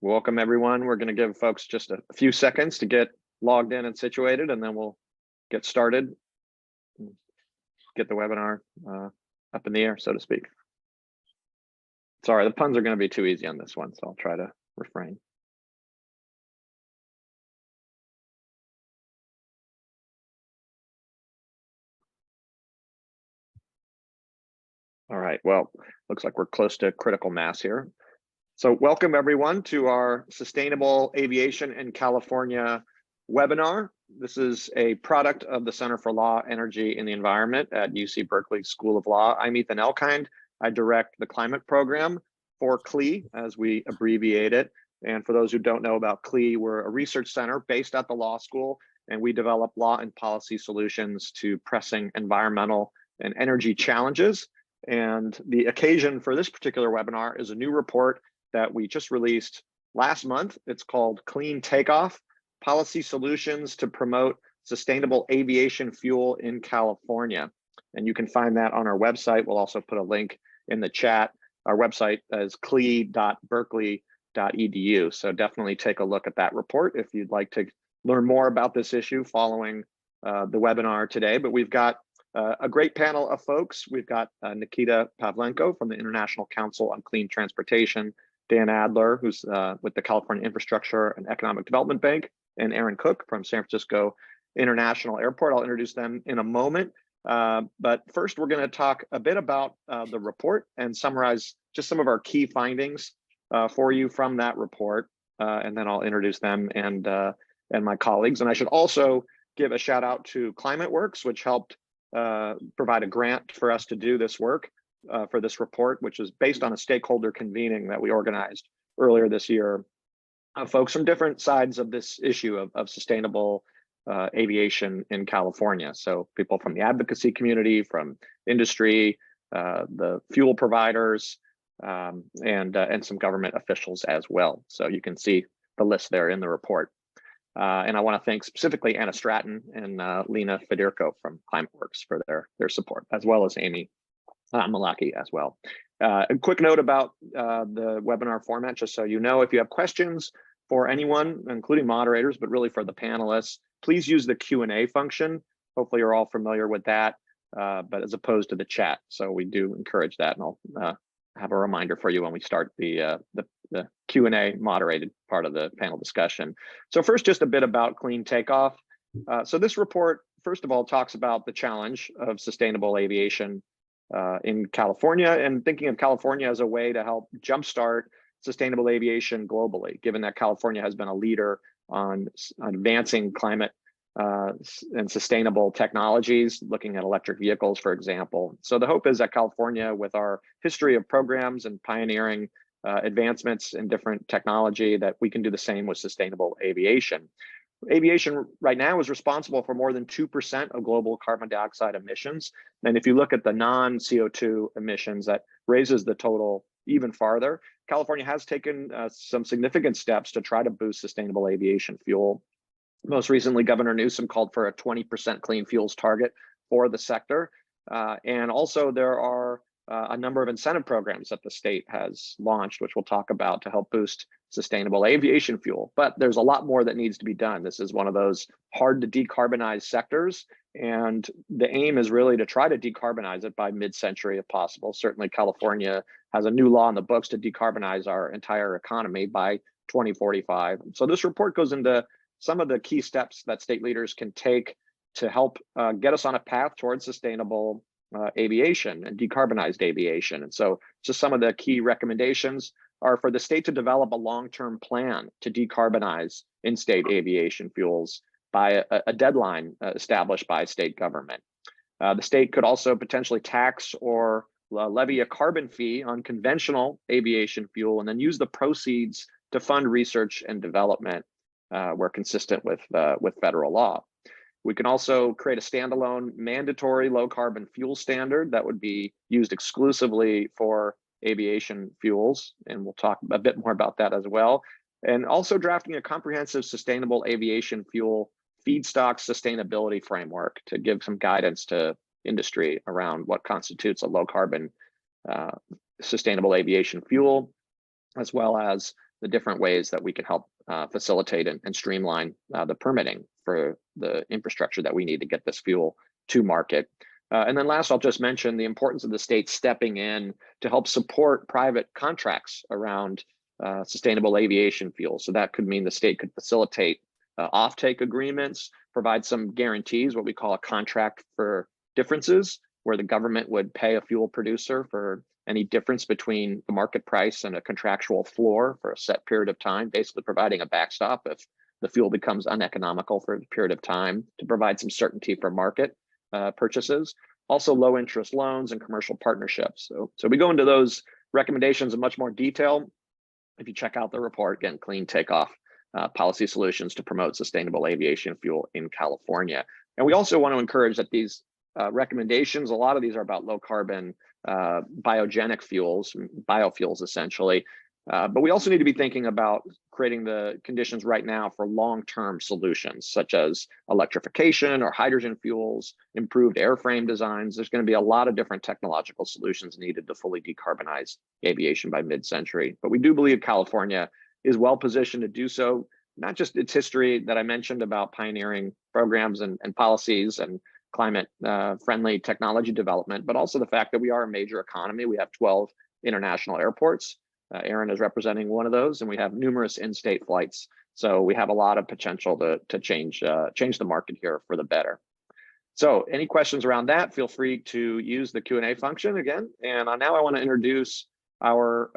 Welcome, everyone. We're going to give folks just a few seconds to get logged in and situated, and then we'll get started, get the webinar up in the air, so to speak. Sorry, the puns are going to be too easy on this one, so I'll try to refrain. All right, well, looks like we're close to critical mass here. So welcome everyone to our Sustainable Aviation in California webinar. This is a product of the Center for Law, Energy, and the Environment at UC Berkeley School of Law. I'm Ethan Elkind. I direct the climate program for CLEE, as we abbreviate it. And for those who don't know about CLEE, we're a research center based at the law school, and we develop law and policy solutions to pressing environmental and energy challenges. And the occasion for this particular webinar is a new report that we just released last month. It's called Clean Takeoff, Policy Solutions to Promote Sustainable Aviation Fuel in California. And you can find that on our website. We'll also put a link in the chat. Our website is clee.berkeley.edu. So definitely take a look at that report if you'd like to learn more about this issue following the webinar today. But we've got a great panel of folks. We've got Nikita Pavlenko from the International Council on Clean Transportation, Dan Adler, who's with the California Infrastructure and Economic Development Bank, and Erin Cooke from San Francisco International Airport. I'll introduce them in a moment. But first, we're going to talk a bit about the report and summarize just some of our key findings for you from that report. And then I'll introduce them and my colleagues. And I should also give a shout out to ClimateWorks, which helped provide a grant for us to do this work for this report, which is based on a stakeholder convening that we organized earlier this year. Folks from different sides of this issue of sustainable aviation in California. So people from the advocacy community, from industry, the fuel providers, and some government officials as well. So you can see the list there in the report. And I want to thank specifically Anna Stratton and Lena Federico from ClimateWorks for their support, as well as Amy Malaki as well. A quick note about the webinar format, just so you know, if you have questions for anyone, including moderators, but really for the panelists, please use the Q&A function. Hopefully you're all familiar with that, but as opposed to the chat. So we do encourage that, and I'll have a reminder for you when we start the Q&A moderated part of the panel discussion. So first, just a bit about Clean Takeoff. So this report, first of all, talks about the challenge of sustainable aviation in California, and thinking of California as a way to help jumpstart sustainable aviation globally, given that California has been a leader on advancing climate and sustainable technologies, looking at electric vehicles, for example. So the hope is that California, with our history of programs and pioneering advancements in different technology, that we can do the same with sustainable aviation. Aviation right now is responsible for more than 2% of global carbon dioxide emissions. And if you look at the non-CO2 emissions, that raises the total even farther. California has taken some significant steps to try to boost sustainable aviation fuel. Most recently, Governor Newsom called for a 20% clean fuels target for the sector. And also there are a number of incentive programs that the state has launched, which we'll talk about, to help boost sustainable aviation fuel. But there's a lot more that needs to be done. This is one of those hard to decarbonize sectors, and the aim is really to try to decarbonize it by mid-century if possible. Certainly California has a new law in the books to decarbonize our entire economy by 2045. So this report goes into some of the key steps that state leaders can take to help get us on a path towards sustainable aviation and decarbonized aviation. And so just some of the key recommendations are for the state to develop a long-term plan to decarbonize in-state aviation fuels by a deadline established by state government. The state could also potentially tax or levy a carbon fee on conventional aviation fuel and then use the proceeds to fund research and development where consistent with federal law. We can also create a standalone mandatory low carbon fuel standard that would be used exclusively for aviation fuels, and we'll talk a bit more about that as well. And also drafting a comprehensive sustainable aviation fuel feedstock sustainability framework to give some guidance to industry around what constitutes a low carbon sustainable aviation fuel, as well as the different ways that we can help facilitate and streamline the permitting for the infrastructure that we need to get this fuel to market. And then last, I'll just mention the importance of the state stepping in to help support private contracts around sustainable aviation fuel. So that could mean the state could facilitate offtake agreements, provide some guarantees, what we call a contract for differences, where the government would pay a fuel producer for any difference between the market price and a contractual floor for a set period of time, basically providing a backstop if the fuel becomes uneconomical for a period of time, to provide some certainty for market purchases. Also low interest loans and commercial partnerships. So we go into those recommendations in much more detail if you check out the report. Again, Clean Takeoff, Policy Solutions to Promote Sustainable Aviation Fuel in California. And we also want to encourage that these recommendations, a lot of these are about low carbon biogenic fuels, biofuels essentially. But we also need to be thinking about creating the conditions right now for long-term solutions, such as electrification or hydrogen fuels, improved airframe designs. There's going to be a lot of different technological solutions needed to fully decarbonize aviation by mid-century. But we do believe California is well positioned to do so, not just its history that I mentioned about pioneering programs and policies and climate friendly technology development, but also the fact that we are a major economy. We have 12 international airports. Erin is representing one of those, and we have numerous in-state flights. So we have a lot of potential to change the market here for the better. So any questions around that, feel free to use the Q&A function again. And now I want to introduce our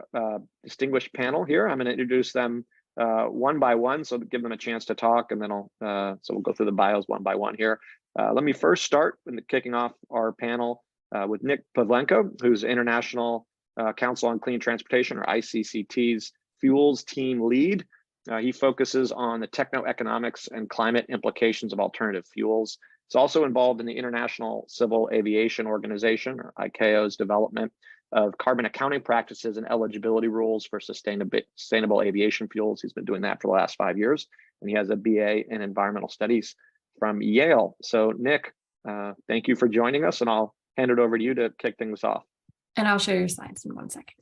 distinguished panel here. I'm going to introduce them one by one, so to give them a chance to talk, and then so we'll go through the bios one by one here. Let me first start with kicking off our panel with Nick Pavlenko, who's International Council on Clean Transportation, or ICCT's Fuels Team Lead. He focuses on the techno-economics and climate implications of alternative fuels. He's also involved in the International Civil Aviation Organization, or ICAO's development of carbon accounting practices and eligibility rules for sustainable aviation fuels. He's been doing that for the last 5 years, and he has a BA in environmental studies from Yale. So Nick, thank you for joining us, and I'll hand it over to you to kick things off. And I'll share your slides in 1 second.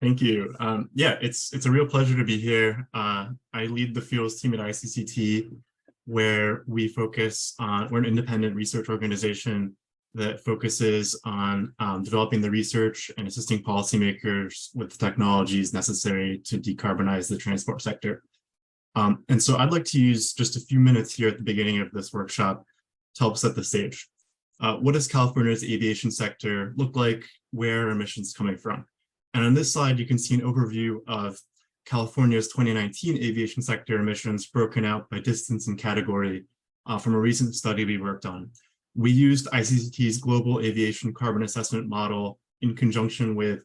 Thank you. Yeah, it's a real pleasure to be here. I lead the fuels team at ICCT, where we focus on, we're an independent research organization that focuses on developing the research and assisting policymakers with technologies necessary to decarbonize the transport sector. And so I'd like to use just a few minutes here at the beginning of this workshop to help set the stage. What does California's aviation sector look like? Where are emissions coming from? And on this slide, you can see an overview of California's 2019 aviation sector emissions broken out by distance and category from a recent study we worked on. We used ICCT's global aviation carbon assessment model in conjunction with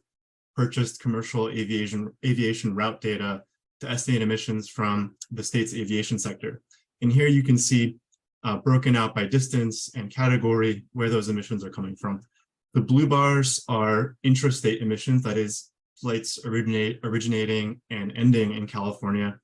purchased commercial aviation route data to estimate emissions from the state's aviation sector. And here you can see broken out by distance and category where those emissions are coming from. The blue bars are intrastate emissions, that is, flights originating and ending in California,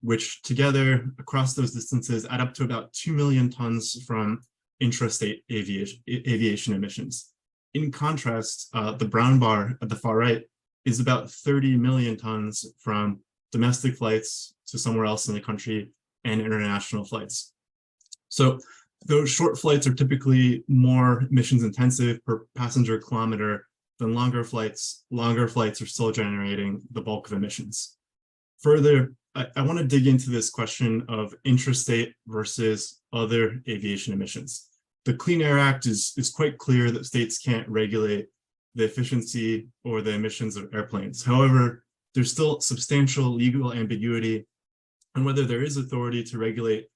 which together across those distances add up to about 2 million tons from intrastate aviation emissions. In contrast, the brown bar at the far right is about 30 million tons from domestic flights to somewhere else in the country and international flights. So those short flights are typically more emissions intensive per passenger kilometer than longer flights. Longer flights are still generating the bulk of emissions. Further, I want to dig into this question of intrastate versus other aviation emissions. The Clean Air Act is quite clear that states can't regulate the efficiency or the emissions of airplanes. However, there's still substantial legal ambiguity on whether there is authority to regulate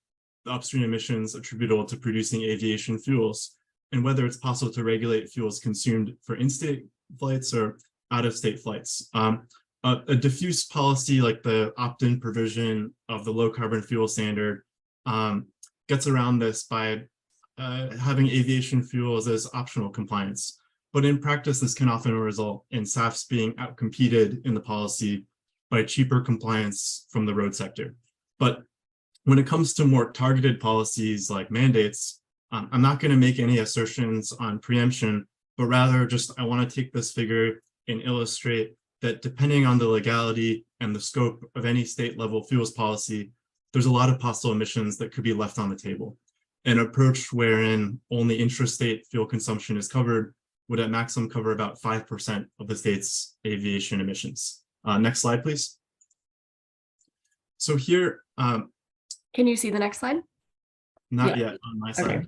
the upstream emissions attributable to producing aviation fuels, and whether it's possible to regulate fuels consumed for in-state flights or out-of-state flights. A diffuse policy like the opt-in provision of the low carbon fuel standard gets around this by having aviation fuels as optional compliance. But in practice, this can often result in SAFs being outcompeted in the policy by cheaper compliance from the road sector. But when it comes to more targeted policies like mandates, I'm not going to make any assertions on preemption, but rather just I want to take this figure and illustrate that depending on the legality and the scope of any state level fuels policy, there's a lot of possible emissions that could be left on the table. An approach wherein only intrastate fuel consumption is covered would at maximum cover about 5% of the state's aviation emissions. Next slide, please. So here, Can you see the next slide? not Yeah. yet on my side. Okay.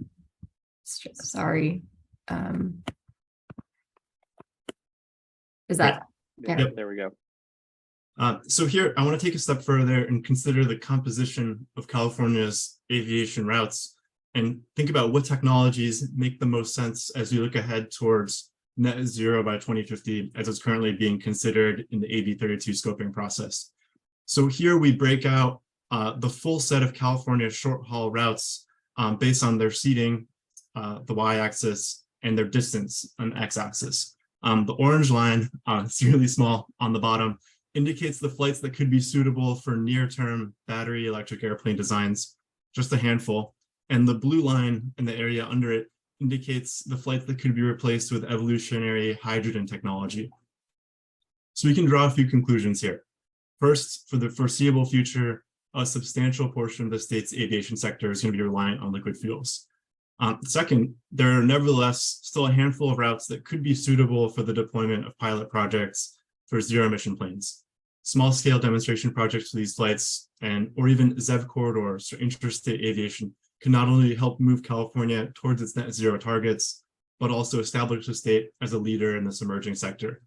Sorry. Is that? Yeah, Yep. there we go. So here, I want to take a step further and consider the composition of California's aviation routes and think about what technologies make the most sense as we look ahead towards net zero by 2050, as it's currently being considered in the AB 32 scoping process. So here we break out the full set of California short-haul routes based on their seating, the y-axis, and their distance on the x-axis. The orange line, it's really small on the bottom, indicates the flights that could be suitable for near-term battery electric airplane designs, just a handful. And the blue line in the area under it indicates the flights that could be replaced with evolutionary hydrogen technology. So we can draw a few conclusions here. First, for the foreseeable future, a substantial portion of the state's aviation sector is going to be reliant on liquid fuels. Second, there are nevertheless still a handful of routes that could be suitable for the deployment of pilot projects for zero emission planes. Small scale demonstration projects for these flights or even ZEV corridors or interstate aviation can not only help move California towards its net zero targets, but also establish the state as a leader in this emerging sector.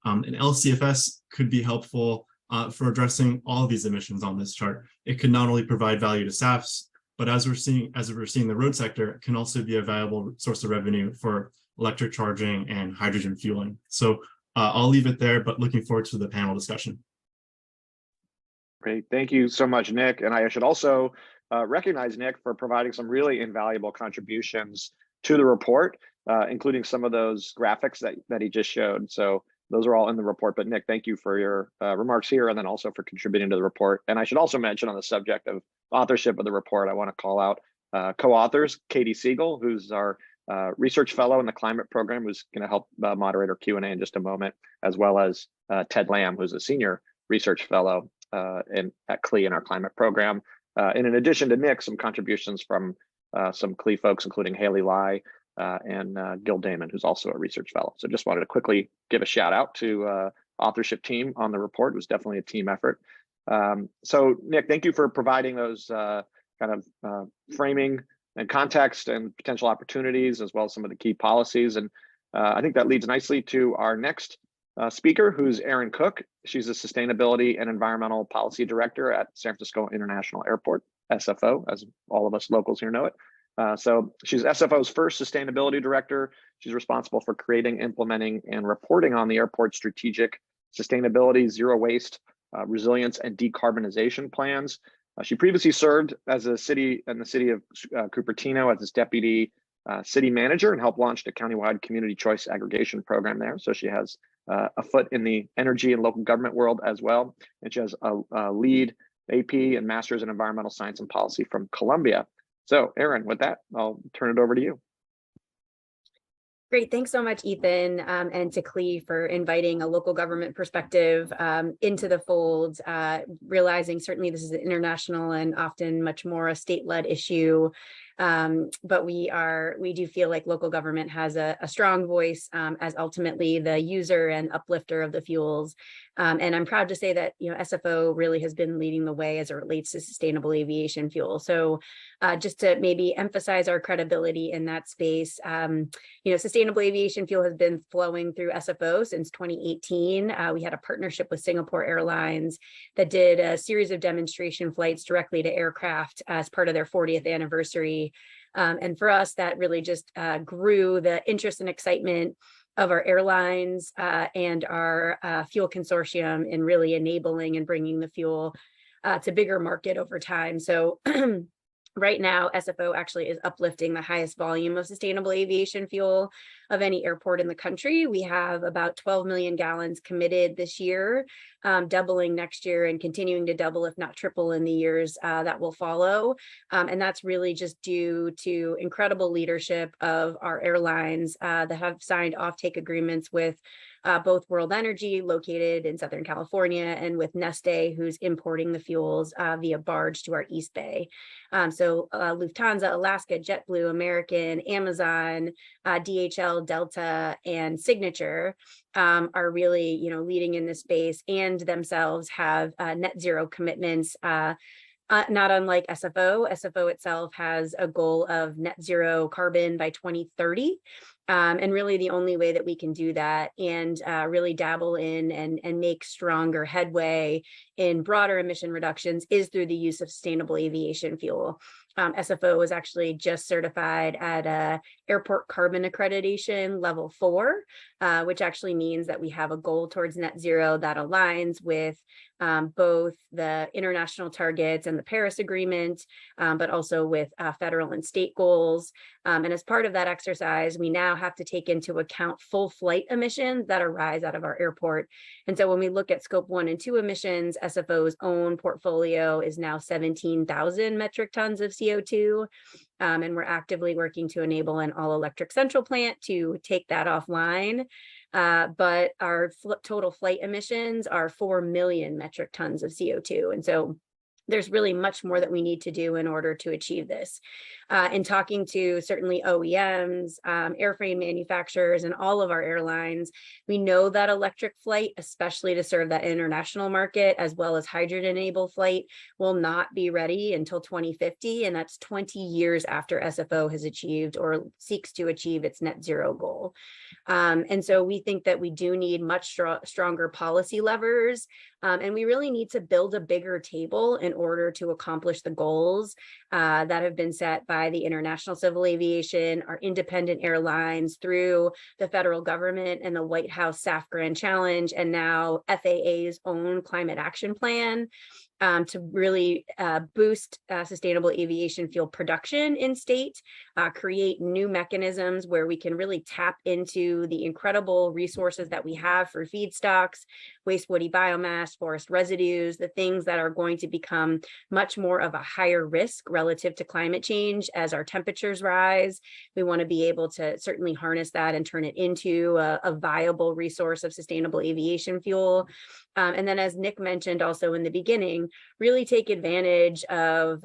And LCFS could be helpful for addressing all of these emissions on this chart. It could not only provide value to SAFs, but as we're seeing the road sector, it can also be a valuable source of revenue for electric charging and hydrogen fueling. So I'll leave it there, but looking forward to the panel discussion. Great, thank you so much, Nick. And I should also recognize Nick for providing some really invaluable contributions to the report, including some of those graphics that he just showed. So those are all in the report, but Nick, thank you for your remarks here and then also for contributing to the report. And I should also mention on the subject of authorship of the report, I want to call out co-authors, Katie Siegel, who's our research fellow in the climate program, who's going to help moderate our Q&A in just a moment, as well as Ted Lamb, who's a senior research fellow at CLEE in our climate program. And in addition to Nick, some contributions from some CLEE folks, including Haley Lai and Gil Damon, who's also a research fellow. So just wanted to quickly give a shout out to authorship team on the report. It was definitely a team effort. So Nick, thank you for providing those kind of framing and context and potential opportunities, as well as some of the key policies. And I think that leads nicely to our next speaker, who's Erin Cooke. She's a Sustainability and Environmental Policy Director at San Francisco International Airport, SFO, as all of us locals here know it. So she's SFO's first sustainability director. She's responsible for creating, implementing, and reporting on the airport's strategic sustainability, zero waste, resilience, and decarbonization plans. She previously served as in the city of Cupertino as its deputy city manager and helped launch the countywide community choice aggregation program there. So she has a foot in the energy and local government world as well. And she has a lead AP and master's in environmental science and policy from Columbia. So Erin, with that, I'll turn it over to you. Great. Thanks so much, Ethan, and to CLEE for inviting a local government perspective into the fold, realizing certainly this is an international and often much more a state-led issue. But we do feel like local government has a strong voice as ultimately the user and uplifter of the fuels. And I'm proud to say that, SFO really has been leading the way as it relates to sustainable aviation fuel. So just to maybe emphasize our credibility in that space, sustainable aviation fuel has been flowing through SFO since 2018. We had a partnership with Singapore Airlines that did a series of demonstration flights directly to aircraft as part of their 40th anniversary. And for us, that really just grew the interest and excitement of our airlines and our fuel consortium in really enabling and bringing the fuel to bigger market over time. So right now, SFO actually is uplifting the highest volume of sustainable aviation fuel of any airport in the country. We have about 12 million gallons committed this year, doubling next year and continuing to double, if not triple, in the years that will follow. And that's really just due to incredible leadership of our airlines that have signed offtake agreements with both World Energy, located in Southern California, and with Neste, who's importing the fuels via barge to our East Bay. So Lufthansa, Alaska, JetBlue, American, Amazon, DHL, Delta, and Signature are really, leading in this space, and themselves have net zero commitments. Not unlike SFO. SFO itself has a goal of net zero carbon by 2030. And really the only way that we can do that and really dabble in and make stronger headway in broader emission reductions is through the use of sustainable aviation fuel. SFO was actually just certified at airport carbon accreditation level 4, which actually means that we have a goal towards net zero that aligns with both the international targets and the Paris Agreement, but also with federal and state goals. And as part of that exercise, we now have to take into account full flight emissions that arise out of our airport. And so when we look at scope 1 and 2 emissions, SFO's own portfolio is now 17,000 metric tons of CO2. And we're actively working to enable an all-electric central plant to take that offline. But our total flight emissions are 4 million metric tons of CO2. And so there's really much more that we need to do in order to achieve this. In talking to certainly OEMs, airframe manufacturers, and all of our airlines, we know that electric flight, especially to serve that international market, as well as hydrogen-enabled flight, will not be ready until 2050, and that's 20 years after SFO has achieved or seeks to achieve its net zero goal. And so we think that we do need much stronger policy levers, and we really need to build a bigger table in order to accomplish the goals that have been set by the International Civil Aviation, our independent airlines, through the federal government and the White House SAF Grand Challenge, and now FAA's own climate action plan. To really boost sustainable aviation fuel production in state, create new mechanisms where we can really tap into the incredible resources that we have for feedstocks, waste woody biomass, forest residues, the things that are going to become much more of a higher risk relative to climate change as our temperatures rise. We want to be able to certainly harness that and turn it into a viable resource of sustainable aviation fuel. And then, as Nick mentioned also in the beginning, really take advantage of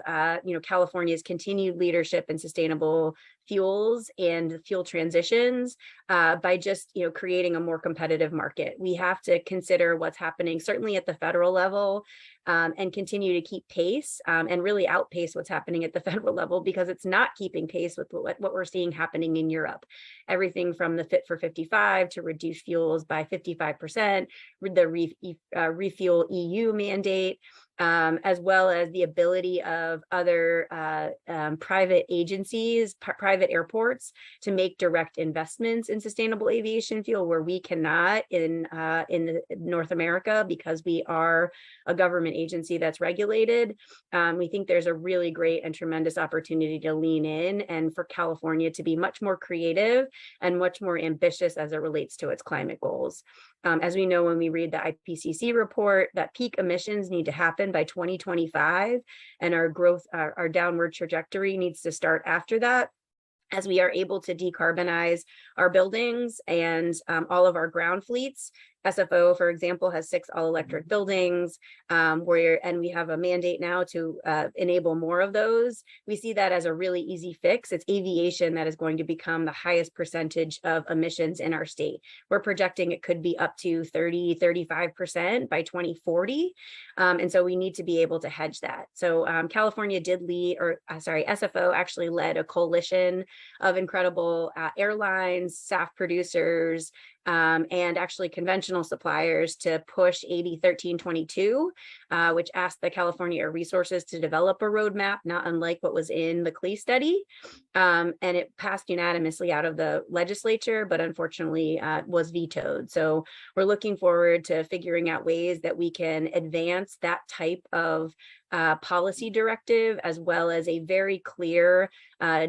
California's continued leadership in sustainable fuels and fuel transitions by just creating a more competitive market. We have to consider what's happening certainly at the federal level and continue to keep pace and really outpace what's happening at the federal level, because it's not keeping pace with what we're seeing happening in Europe. Everything from the Fit for 55 to reduce fuels by 55%, the Refuel EU mandate, as well as the ability of other private agencies, private airports, to make direct investments in sustainable aviation fuel where we cannot in North America, because we are a government agency that's regulated. We think there's a really great and tremendous opportunity to lean in and for California to be much more creative and much more ambitious as it relates to its climate goals. As we know, when we read the IPCC report, that peak emissions need to happen by 2025, and our downward trajectory needs to start after that, as we are able to decarbonize our buildings and all of our ground fleets. SFO, for example, has 6 all-electric buildings, and we have a mandate now to enable more of those. We see that as a really easy fix. It's aviation that is going to become the highest percentage of emissions in our state. We're projecting it could be up to 30-35% by 2040. And so we need to be able to hedge that. So California SFO actually led a coalition of incredible airlines, SAF producers, and actually conventional suppliers to push AB 1322, which asked the California Air Resources to develop a roadmap, not unlike what was in the CLEE study. And it passed unanimously out of the legislature, but unfortunately was vetoed. So we're looking forward to figuring out ways that we can advance that type of policy directive, as well as a very clear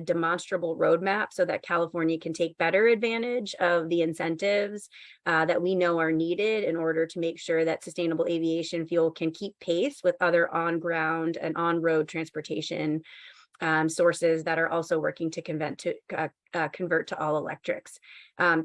demonstrable roadmap so that California can take better advantage of the incentives that we know are needed in order to make sure that sustainable aviation fuel can keep pace with other on-ground and on-road transportation sources that are also working to convert to all electrics.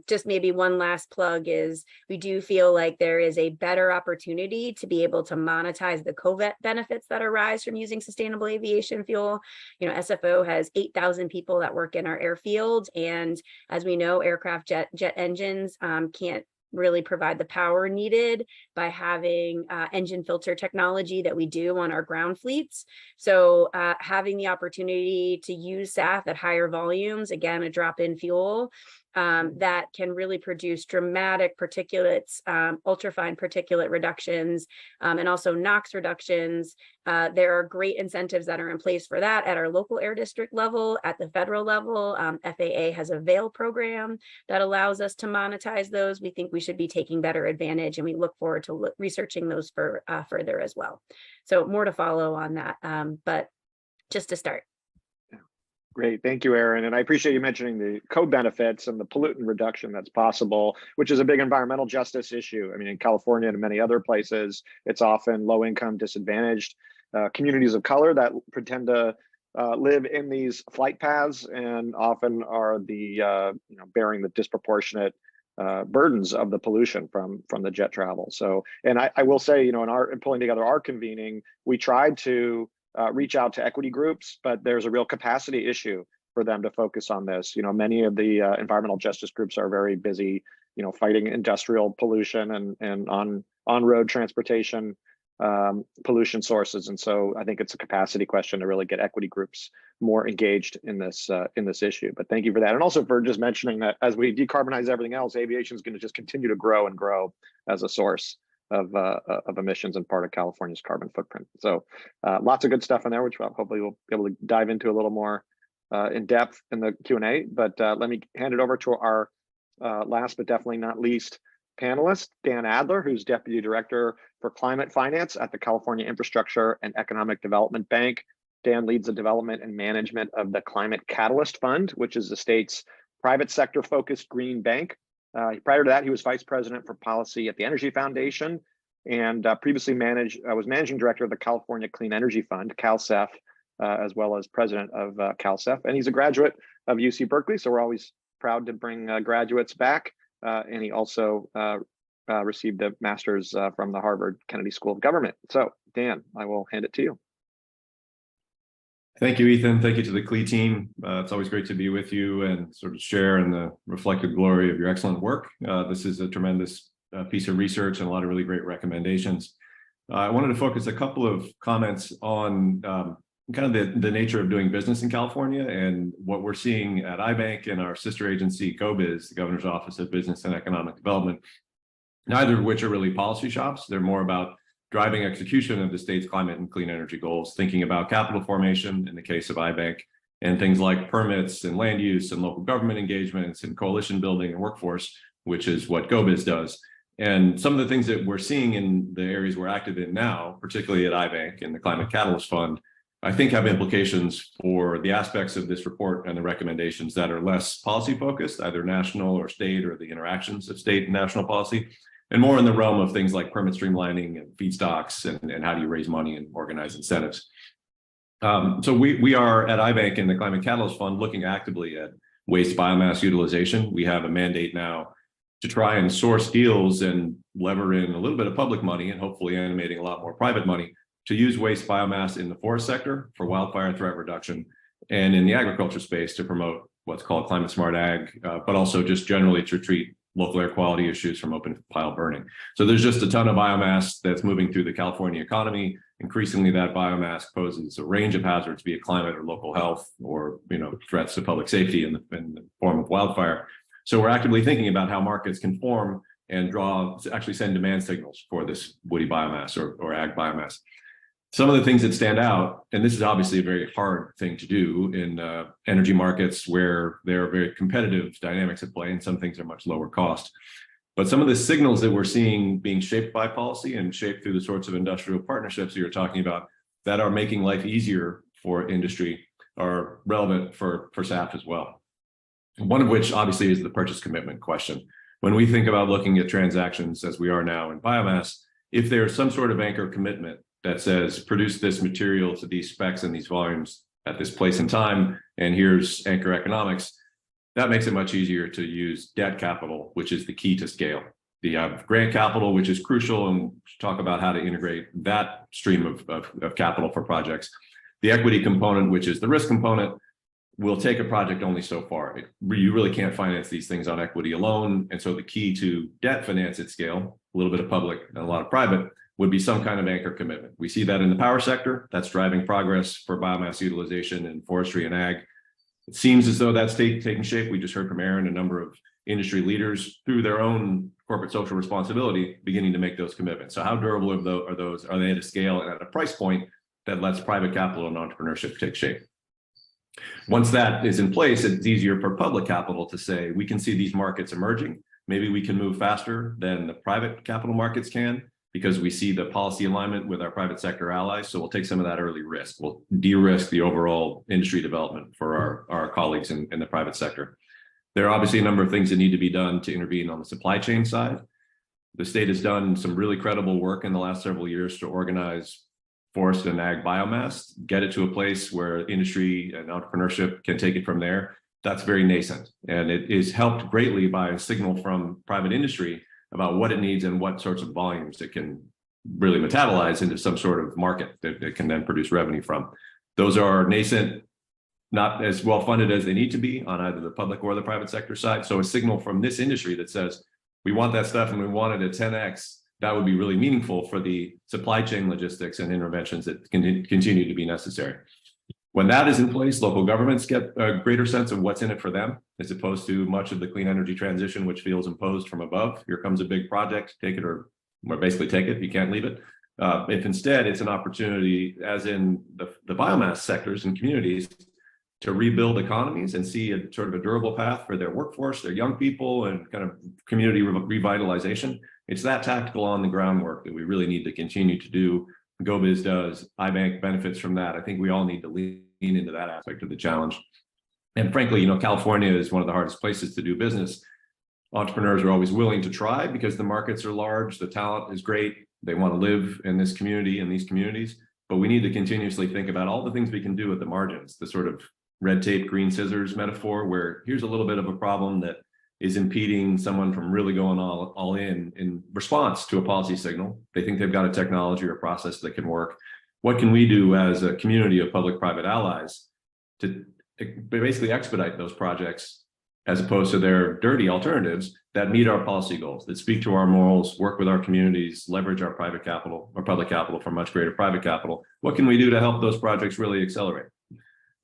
Just maybe one last plug is we do feel like there is a better opportunity to be able to monetize the COVID benefits that arise from using sustainable aviation fuel. You know, SFO has 8,000 people that work in our airfield, and as we know, aircraft jet engines can't really provide the power needed by having engine filter technology that we do on our ground fleets. So having the opportunity to use SAF at higher volumes, again, a drop in fuel, that can really produce dramatic particulates, ultrafine particulate reductions, and also NOx reductions. There are great incentives that are in place for that at our local air district level. At the federal level, FAA has a VAIL program that allows us to monetize those. We think we should be taking better advantage, and we look forward to researching those for further as well. So more to follow on that, but just to start. Great, thank you, Erin. And I appreciate you mentioning the co-benefits and the pollutant reduction that's possible, which is a big environmental justice issue. I mean, in California and many other places, it's often low-income, disadvantaged communities of color that pretend to live in these flight paths and often are the bearing the disproportionate burdens of the pollution from the jet travel. So, and I will say, in pulling together our convening, we tried to reach out to equity groups, but there's a real capacity issue for them to focus on this. Many of the environmental justice groups are very busy, fighting industrial pollution and on-road transportation pollution sources. And so I think it's a capacity question to really get equity groups more engaged in this issue. But thank you for that. And also for just mentioning that as we decarbonize everything else, aviation is going to just continue to grow and grow as a source of emissions and part of California's carbon footprint. So lots of good stuff in there, which hopefully we'll be able to dive into a little more in depth in the Q&A. But let me hand it over to our last but definitely not least panelist, Dan Adler, who's Deputy Director for Climate Finance at the California Infrastructure and Economic Development Bank. Dan leads the development and management of the Climate Catalyst Fund, which is the state's private sector focused green bank. Prior to that, he was Vice President for Policy at the Energy Foundation and previously was Managing Director of the California Clean Energy Fund, CalCEF, as well as President of CalCEF. And he's a graduate of UC Berkeley, so we're always proud to bring graduates back. And he also received a master's from the Harvard Kennedy School of Government. So, Dan, I will hand it to you. Thank you, Ethan. Thank you to the CLEE team. It's always great to be with you and sort of share in the reflected glory of your excellent work. This is a tremendous piece of research and a lot of really great recommendations. I wanted to focus a couple of comments on kind of the nature of doing business in California and what we're seeing at iBank and our sister agency, GoBiz, the Governor's Office of Business and Economic Development, neither of which are really policy shops. They're more about driving execution of the state's climate and clean energy goals, thinking about capital formation in the case of iBank, and things like permits and land use and local government engagements and coalition building and workforce, which is what GoBiz does. And some of the things that we're seeing in the areas we're active in now, particularly at iBank and the Climate Catalyst Fund, I think have implications for the aspects of this report and the recommendations that are less policy focused, either national or state, or the interactions of state and national policy, and more in the realm of things like permit streamlining and feedstocks and how do you raise money and organize incentives. So we are at iBank and the Climate Catalyst Fund looking actively at waste biomass utilization. We have a mandate now to try and source deals and lever in a little bit of public money and hopefully animating a lot more private money to use waste biomass in the forest sector for wildfire threat reduction and in the agriculture space to promote what's called climate smart ag, but also just generally to treat local air quality issues from open pile burning. So there's just a ton of biomass that's moving through the California economy. Increasingly, that biomass poses a range of hazards, be it climate or local health or threats to public safety in the form of wildfire. So we're actively thinking about how markets can form and actually send demand signals for this woody biomass or ag biomass. Some of the things that stand out, and this is obviously a very hard thing to do in energy markets where there are very competitive dynamics at play and some things are much lower cost. But some of the signals that we're seeing being shaped by policy and shaped through the sorts of industrial partnerships that you're talking about that are making life easier for industry are relevant for SAF as well. One of which obviously is the purchase commitment question. When we think about looking at transactions as we are now in biomass, if there's some sort of anchor commitment that says produce this material to these specs and these volumes at this place and time, and here's anchor economics, that makes it much easier to use debt capital, which is the key to scale. The grant capital, which is crucial, and we'll talk about how to integrate that stream of capital for projects. The equity component, which is the risk component, will take a project only so far. You really can't finance these things on equity alone. And so the key to debt finance at scale, a little bit of public and a lot of private, would be some kind of anchor commitment. We see that in the power sector. That's driving progress for biomass utilization in forestry and ag. It seems as though that's taking shape. We just heard from Erin, a number of industry leaders through their own corporate social responsibility beginning to make those commitments. So how durable are those? Are they at a scale and at a price point that lets private capital and entrepreneurship take shape? Once that is in place, it's easier for public capital to say, we can see these markets emerging. Maybe we can move faster than the private capital markets can because we see the policy alignment with our private sector allies. So we'll take some of that early risk. We'll de-risk the overall industry development for our colleagues in the private sector. There are obviously a number of things that need to be done to intervene on the supply chain side. The state has done some really credible work in the last several years to organize forest and ag biomass, get it to a place where industry and entrepreneurship can take it from there. That's very nascent. And it is helped greatly by a signal from private industry about what it needs and what sorts of volumes it can really metabolize into some sort of market that it can then produce revenue from. Those are nascent, not as well funded as they need to be on either the public or the private sector side. So a signal from this industry that says, we want that stuff and we want it at 10x, that would be really meaningful for the supply chain logistics and interventions that can continue to be necessary. When that is in place, local governments get a greater sense of what's in it for them, as opposed to much of the clean energy transition, which feels imposed from above. Here comes a big project, take it or basically take it, you can't leave it. If instead it's an opportunity, as in the biomass sectors and communities, to rebuild economies and see a sort of a durable path for their workforce, their young people, and kind of community revitalization. It's that tactical on the ground work that we really need to continue to do. GoBiz does, iBank benefits from that. I think we all need to lean into that aspect of the challenge. And frankly, California is one of the hardest places to do business. Entrepreneurs are always willing to try because the markets are large, the talent is great, they want to live in this community, in these communities, but we need to continuously think about all the things we can do at the margins, the sort of red tape, green scissors metaphor, where here's a little bit of a problem that is impeding someone from really going all in response to a policy signal. They think they've got a technology or a process that can work. What can we do as a community of public-private allies to basically expedite those projects as opposed to their dirty alternatives that meet our policy goals, that speak to our morals, work with our communities, leverage our private capital or public capital for much greater private capital? What can we do to help those projects really accelerate?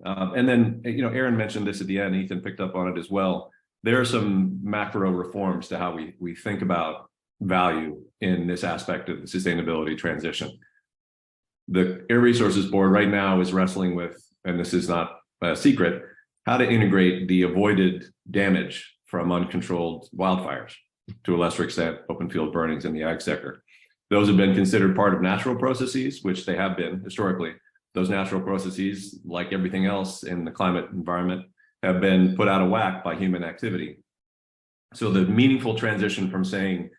And then, Erin mentioned this at the end, Ethan picked up on it as well. There are some macro reforms to how we think about value in this aspect of the sustainability transition. The Air Resources Board right now is wrestling with, and this is not a secret, how to integrate the avoided damage from uncontrolled wildfires, to a lesser extent, open field burnings in the ag sector. Those have been considered part of natural processes, which they have been historically. Those natural processes, like everything else in the climate environment, have been put out of whack by human activity. So the meaningful transition from saying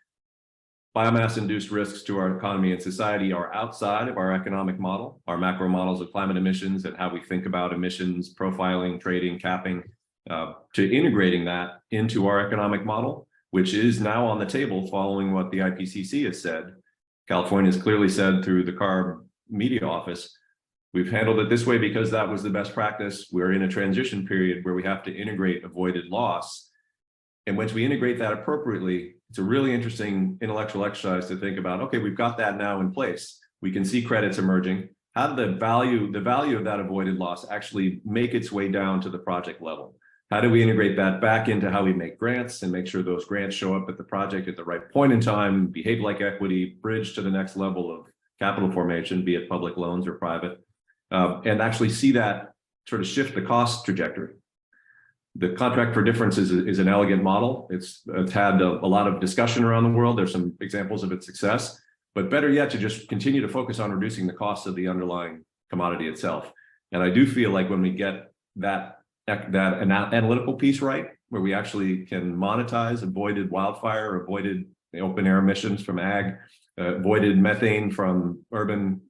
biomass-induced risks to our economy and society are outside of our economic model, our macro models of climate emissions and how we think about emissions, profiling, trading, capping, to integrating that into our economic model, which is now on the table following what the IPCC has said. California has clearly said through the CARB media office, we've handled it this way because that was the best practice. We're in a transition period where we have to integrate avoided loss. And once we integrate that appropriately, it's a really interesting intellectual exercise to think about, okay, we've got that now in place. We can see credits emerging. How did the value of that avoided loss actually make its way down to the project level? How do we integrate that back into how we make grants and make sure those grants show up at the project at the right point in time, behave like equity, bridge to the next level of capital formation, be it public loans or private, and actually see that sort of shift the cost trajectory. The contract for difference is an elegant model. It's had a lot of discussion around the world. There's some examples of its success, but better yet, to just continue to focus on reducing the cost of the underlying commodity itself. And I do feel like when we get that analytical piece right, where we actually can monetize avoided wildfire, avoided open air emissions from ag, avoided methane from urban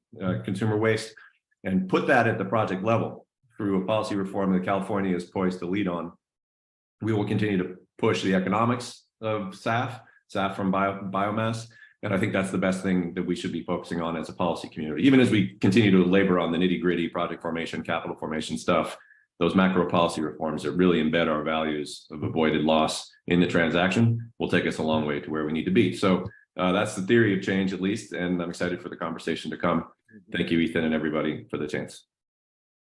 consumer waste, and put that at the project level through a policy reform that California is poised to lead on, we will continue to push the economics of SAF from biomass. And I think that's the best thing that we should be focusing on as a policy community, even as we continue to labor on the nitty gritty project formation, capital formation stuff. Those macro policy reforms that really embed our values of avoided loss in the transaction will take us a long way to where we need to be. So that's the theory of change, at least. And I'm excited for the conversation to come. Thank you, Ethan, and everybody for the chance.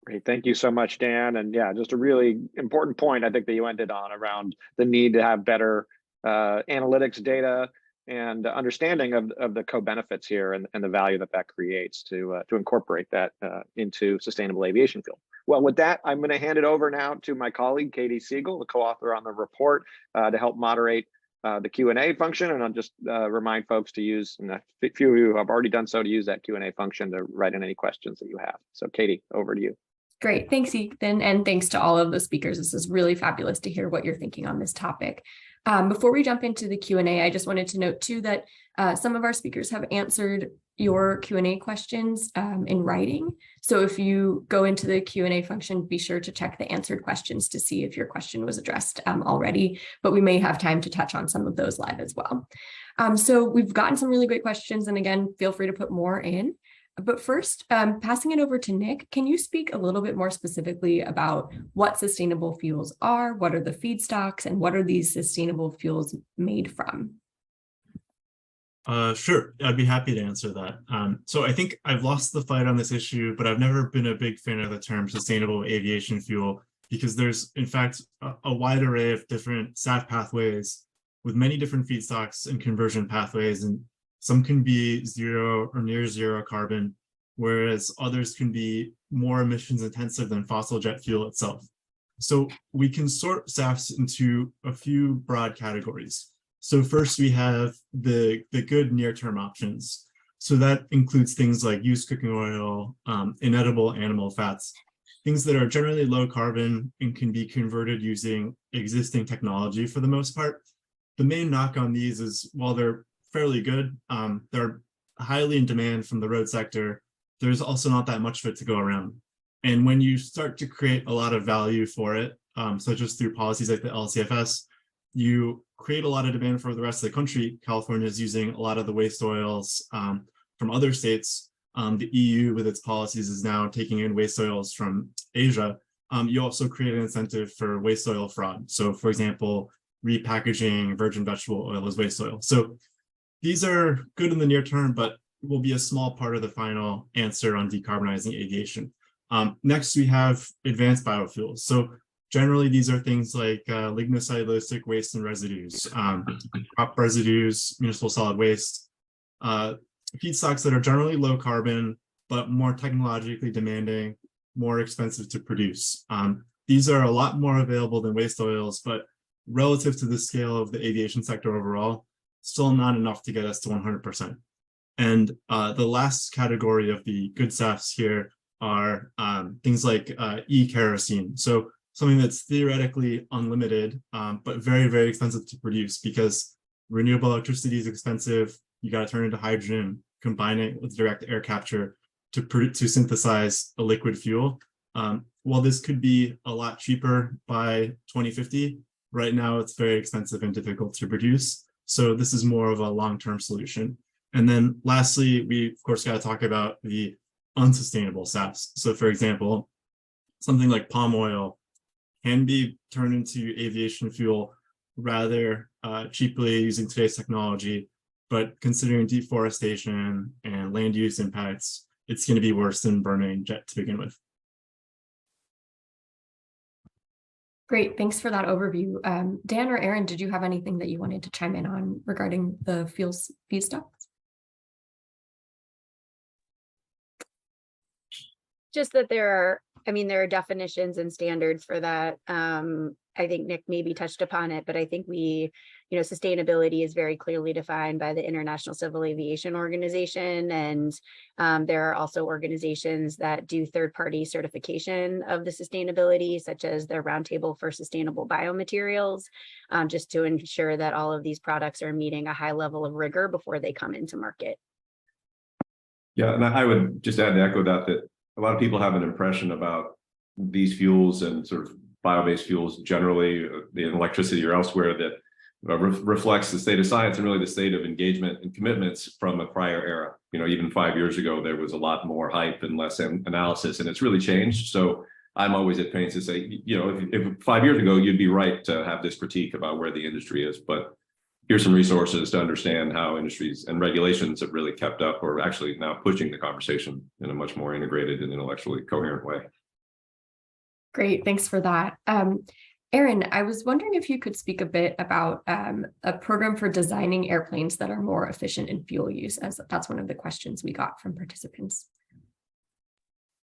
Great. Thank you so much, Dan. And yeah, just a really important point I think that you ended on around the need to have better analytics data and understanding of the co-benefits here and the value that creates to incorporate that into sustainable aviation fuel. Well, with that, I'm going to hand it over now to my colleague, Katie Siegel, the co-author on the report, to help moderate the Q&A function. And I'll just remind folks to use, and a few of you have already done so, to use that Q&A function to write in any questions that you have. So Katie, over to you. Great. Thanks, Ethan. And thanks to all of the speakers. This is really fabulous to hear what you're thinking on this topic. Before we jump into the Q&A, I just wanted to note too that some of our speakers have answered your Q&A questions in writing. So if you go into the Q&A function, be sure to check the answered questions to see if your question was addressed already, but we may have time to touch on some of those live as well. So we've gotten some really great questions, and again, feel free to put more in. But first, passing it over to Nick, can you speak a little bit more specifically about what sustainable fuels are, what are the feedstocks, and what are these sustainable fuels made from? Sure, I'd be happy to answer that. So I think I've lost the fight on this issue, but I've never been a big fan of the term sustainable aviation fuel because there's, in fact, a wide array of different SAF pathways with many different feedstocks and conversion pathways, and some can be zero or near zero carbon, whereas others can be more emissions intensive than fossil jet fuel itself. So we can sort SAFs into a few broad categories. So first we have the good near-term options. So that includes things like used cooking oil, inedible animal fats, things that are generally low carbon and can be converted using existing technology for the most part. The main knock on these is while they're fairly good, they're highly in demand from the road sector, there's also not that much of it to go around. And when you start to create a lot of value for it, such as through policies like the LCFS, you create a lot of demand for the rest of the country. California is using a lot of the waste oils from other states. The EU with its policies is now taking in waste oils from Asia. You also create an incentive for waste oil fraud. So for example, repackaging virgin vegetable oil as waste oil. So these are good in the near term, but will be a small part of the final answer on decarbonizing aviation. Next, we have advanced biofuels. So generally, these are things like lignocellulosic waste and residues, crop residues, municipal solid waste, feedstocks that are generally low carbon, but more technologically demanding, more expensive to produce. These are a lot more available than waste oils, but relative to the scale of the aviation sector overall, still not enough to get us to 100%. And the last category of the good SAFs here are things like e-kerosene. So something that's theoretically unlimited, but very, very expensive to produce because renewable electricity is expensive. You got to turn into hydrogen, combine it with direct air capture to synthesize a liquid fuel. While this could be a lot cheaper by 2050, right now it's very expensive and difficult to produce. So this is more of a long-term solution. And then lastly, we of course got to talk about the unsustainable SAFs. So for example, something like palm oil can be turned into aviation fuel rather cheaply using today's technology, but considering deforestation and land use impacts, it's going to be worse than burning jet to begin with. Great, thanks for that overview. Dan or Erin, did you have anything that you wanted to chime in on regarding the fuels feedstocks? Just that there are definitions and standards for that. I think Nick maybe touched upon it, but I think we, sustainability is very clearly defined by the International Civil Aviation Organization. And there are also organizations that do third-party certification of the sustainability, such as the Roundtable for Sustainable Biomaterials, just to ensure that all of these products are meeting a high level of rigor before they come into market. Yeah, and I would just add to echo that a lot of people have an impression about these fuels and sort of bio-based fuels generally, in electricity or elsewhere, that reflects the state of science and really the state of engagement and commitments from a prior era. Even 5 years ago, there was a lot more hype and less analysis, and it's really changed. So I'm always at pains to say, if 5 years ago, you'd be right to have this critique about where the industry is, but here's some resources to understand how industries and regulations have really kept up, or actually now pushing the conversation in a much more integrated and intellectually coherent way. Great, thanks for that. Erin, I was wondering if you could speak a bit about a program for designing airplanes that are more efficient in fuel use, as that's one of the questions we got from participants.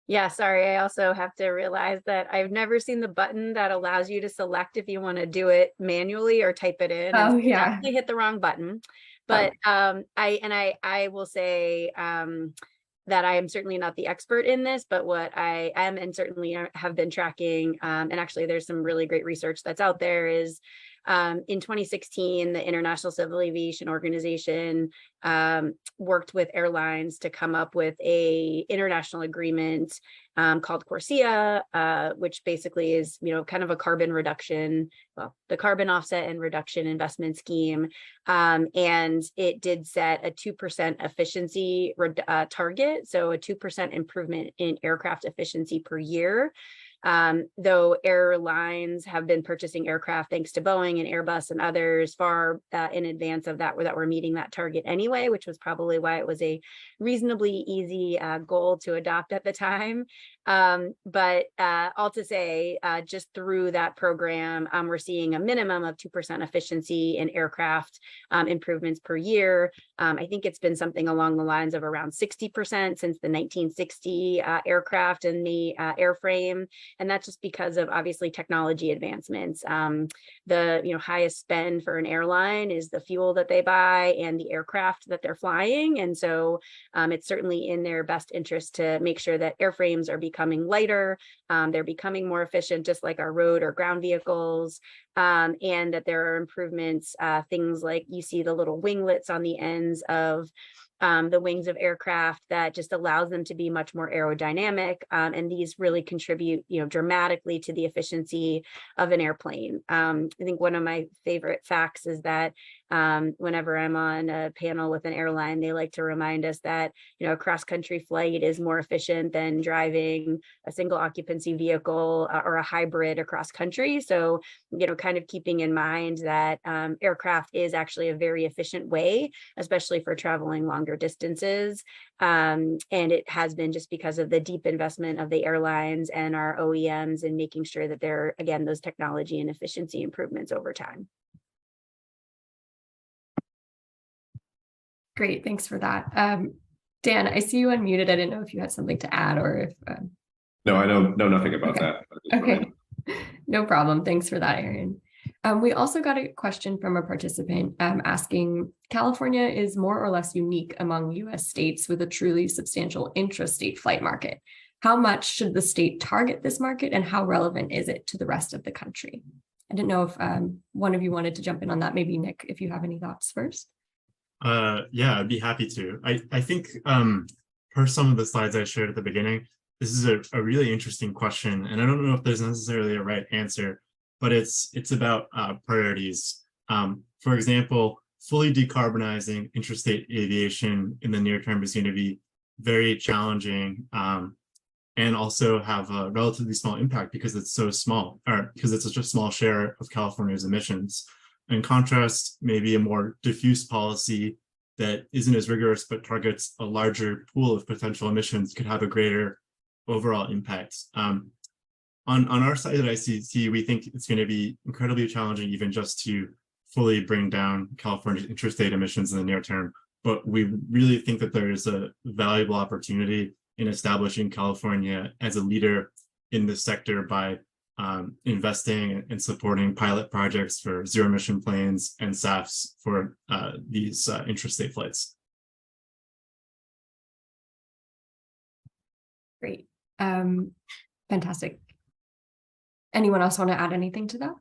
Yeah, sorry, I also have to realize that I've never seen the button that allows you to select if you want to do it manually or type it in. Oh, so yeah. definitely hit the wrong button. But I will say that I am certainly not the expert in this, but what I am and certainly have been tracking, and actually there's some really great research that's out there, is in 2016, the International Civil Aviation Organization worked with airlines to come up with an international agreement called CORSIA, which basically is, kind of a carbon reduction, the carbon offset and reduction investment scheme. And it did set a 2% efficiency target, so a 2% improvement in aircraft efficiency per year. Though airlines have been purchasing aircraft thanks to Boeing and Airbus and others far in advance of that were meeting that target anyway, which was probably why it was a reasonably easy goal to adopt at the time. But all to say, just through that program, we're seeing a minimum of 2% efficiency in aircraft improvements per year. I think it's been something along the lines of around 60% since the 1960 aircraft and the airframe. And that's just because of obviously technology advancements. The highest spend for an airline is the fuel that they buy and the aircraft that they're flying. And so it's certainly in their best interest to make sure that airframes are becoming lighter, they're becoming more efficient, just like our road or ground vehicles, and that there are improvements, things like you see the little winglets on the ends of the wings of aircraft that just allows them to be much more aerodynamic. And these really contribute, dramatically to the efficiency of an airplane. I think one of my favorite facts is that whenever I'm on a panel with an airline, they like to remind us that, a cross-country flight is more efficient than driving a single occupancy vehicle or a hybrid across country. So, kind of keeping in mind that aircraft is actually a very efficient way, especially for traveling longer distances. And it has been just because of the deep investment of the airlines and our OEMs in making sure that there are, again, those technology and efficiency improvements over time. Great, thanks for that. Dan, I see you unmuted. I didn't know if you had something to add or if... No, I know nothing about that. Okay, no problem. Thanks for that, Erin. We also got a question from a participant asking, California is more or less unique among US states with a truly substantial intrastate flight market. How much should the state target this market and how relevant is it to the rest of the country? I didn't know if one of you wanted to jump in on that. Maybe Nick, if you have any thoughts first. Yeah, I'd be happy to. I think per some of the slides I shared at the beginning, this is a really interesting question, and I don't know if there's necessarily a right answer, but it's about priorities. For example, fully decarbonizing interstate aviation in the near term is going to be very challenging and also have a relatively small impact because it's so small, or because it's such a small share of California's emissions. In contrast, maybe a more diffuse policy that isn't as rigorous but targets a larger pool of potential emissions could have a greater overall impact. On our side at ICCT, we think it's going to be incredibly challenging even just to fully bring down California's interstate emissions in the near term, but we really think that there is a valuable opportunity in establishing California as a leader in this sector by investing and supporting pilot projects for zero emission planes and SAFs for these intrastate flights. Great. Fantastic. Anyone else want to add anything to that?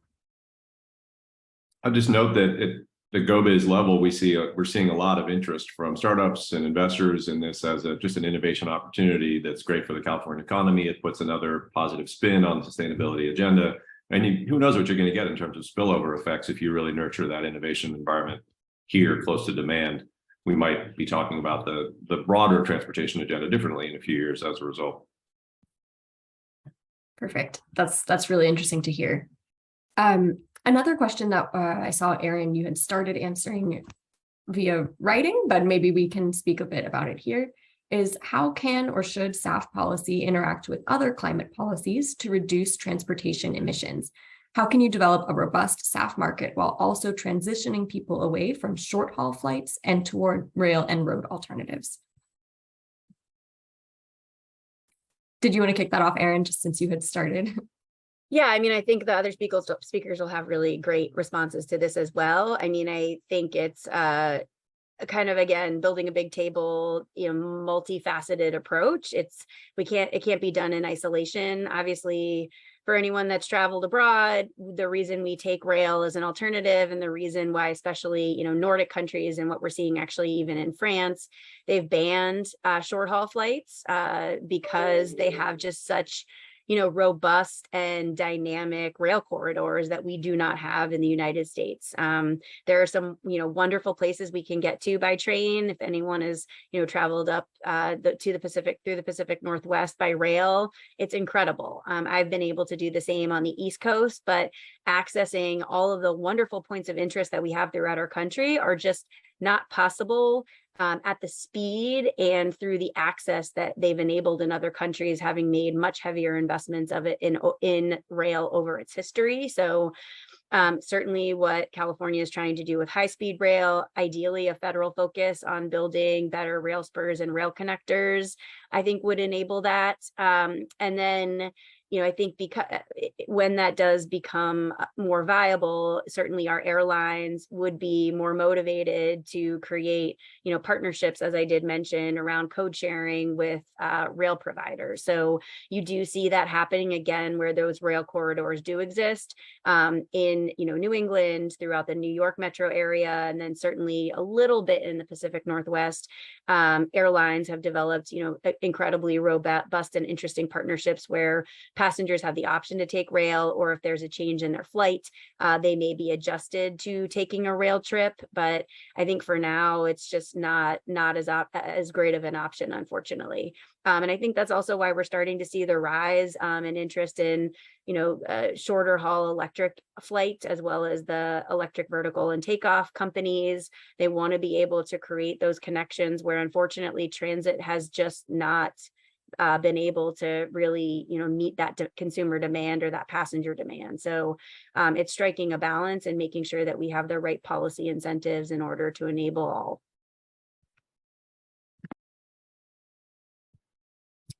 I'll just note that at the GoBiz level, we're seeing a lot of interest from startups and investors in this as just an innovation opportunity that's great for the California economy. It puts another positive spin on the sustainability agenda. And who knows what you're going to get in terms of spillover effects if you really nurture that innovation environment here close to demand. We might be talking about the broader transportation agenda differently in a few years as a result. Perfect. That's really interesting to hear. Another question that I saw, Erin, you had started answering via writing, but maybe we can speak a bit about it here, is how can or should SAF policy interact with other climate policies to reduce transportation emissions? How can you develop a robust SAF market while also transitioning people away from short-haul flights and toward rail and road alternatives? Did you want to kick that off, Erin, just since you had started? Yeah, I mean, I think the other speakers will have really great responses to this as well. I mean, I think it's kind of, again, building a big table, multifaceted approach. It can't be done in isolation. Obviously, for anyone that's traveled abroad, the reason we take rail as an alternative, and the reason why, especially, Nordic countries, and what we're seeing actually even in France, they've banned short haul flights because they have just such robust and dynamic rail corridors that we do not have in the United States. There are some, wonderful places we can get to by train. If anyone has, traveled up through the Pacific Northwest by rail, it's incredible. I've been able to do the same on the East Coast, but accessing all of the wonderful points of interest that we have throughout our country are just not possible at the speed and through the access that they've enabled in other countries, having made much heavier investments of it in rail over its history. So certainly what California is trying to do with high-speed rail, ideally a federal focus on building better rail spurs and rail connectors, I think would enable that. And then I think because when that does become more viable, certainly our airlines would be more motivated to create, partnerships, as I did mention, around code sharing with rail providers. So you do see that happening again, where those rail corridors do exist in, New England, throughout the New York metro area, and then certainly a little bit in the Pacific Northwest. Airlines have developed, incredibly robust and interesting partnerships where passengers have the option to take rail, or if there's a change in their flight, they may be adjusted to taking a rail trip. But I think for now, it's just not as great of an option, unfortunately. And I think that's also why we're starting to see the rise and interest in, shorter haul electric flight, as well as the electric vertical and takeoff companies. They want to be able to create those connections where, unfortunately, transit has just not been able to really, meet that consumer demand or that passenger demand. So it's striking a balance and making sure that we have the right policy incentives in order to enable all.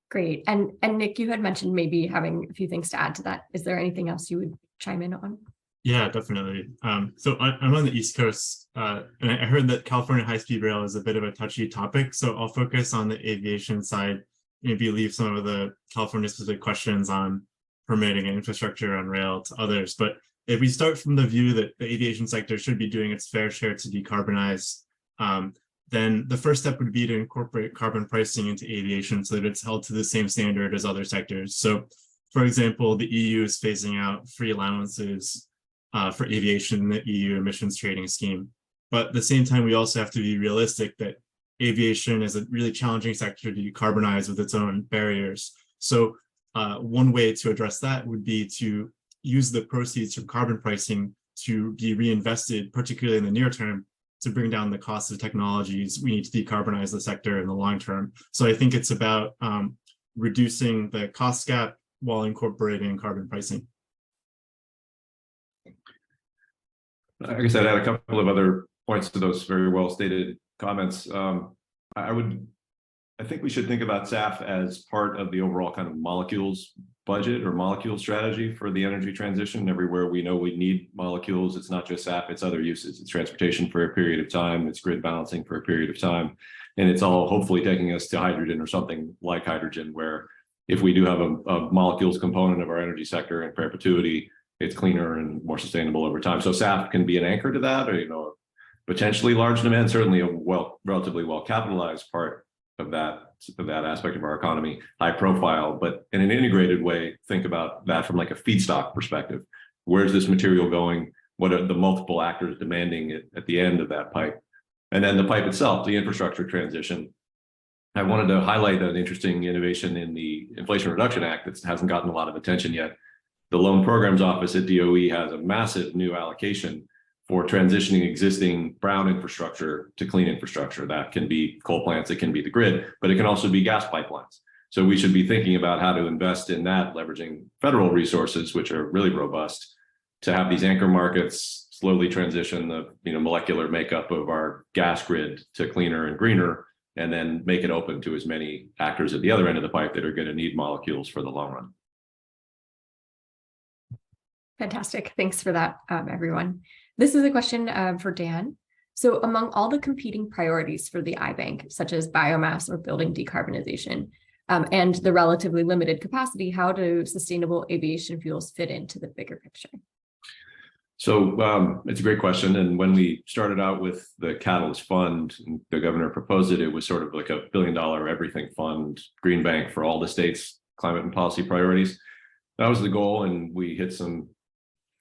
Great. And Nick, you had mentioned maybe having a few things to add to that. Is there anything else you would chime in on? Yeah, definitely. So I'm on the East Coast, and I heard that California high-speed rail is a bit of a touchy topic. So I'll focus on the aviation side, maybe leave some of the California-specific questions on permitting and infrastructure on rail to others. But if we start from the view that the aviation sector should be doing its fair share to decarbonize, then the first step would be to incorporate carbon pricing into aviation so that it's held to the same standard as other sectors. So, for example, the EU is phasing out free allowances for aviation in the EU emissions trading scheme. But at the same time, we also have to be realistic that aviation is a really challenging sector to decarbonize with its own barriers. So one way to address that would be to use the proceeds from carbon pricing to be reinvested, particularly in the near term, to bring down the cost of technologies we need to decarbonize the sector in the long term. So I think it's about reducing the cost gap while incorporating carbon pricing. I guess I'd add a couple of other points to those very well stated comments. I would I think we should think about SAF as part of the overall kind of molecules budget or molecule strategy for the energy transition. Everywhere we know we need molecules, it's not just SAF, it's other uses. It's transportation for a period of time, it's grid balancing for a period of time, and it's all hopefully taking us to hydrogen or something like hydrogen, where if we do have a molecules component of our energy sector in perpetuity, it's cleaner and more sustainable over time. So SAF can be an anchor to that, or potentially large demand, certainly a relatively well capitalized part of that aspect of our economy, high profile, but in an integrated way, think about that from like a feedstock perspective. Where's this material going? What are the multiple actors demanding it at the end of that pipe? And then the pipe itself, the infrastructure transition. I wanted to highlight an interesting innovation in the Inflation Reduction Act that hasn't gotten a lot of attention yet. The Loan Programs Office at DOE has a massive new allocation for transitioning existing brown infrastructure to clean infrastructure. That can be coal plants, it can be the grid, but it can also be gas pipelines. So we should be thinking about how to invest in that, leveraging federal resources, which are really robust, to have these anchor markets slowly transition the molecular makeup of our gas grid to cleaner and greener, and then make it open to as many actors at the other end of the pipe that are going to need molecules for the long run. Fantastic. Thanks for that, everyone. This is a question for Dan. So among all the competing priorities for the iBank, such as biomass or building decarbonization, and the relatively limited capacity, how do sustainable aviation fuels fit into the bigger picture? So it's a great question. And when we started out with the Catalyst Fund, and the governor proposed it, it was sort of like $1 billion everything fund, green bank for all the states' climate and policy priorities. That was the goal. And we hit some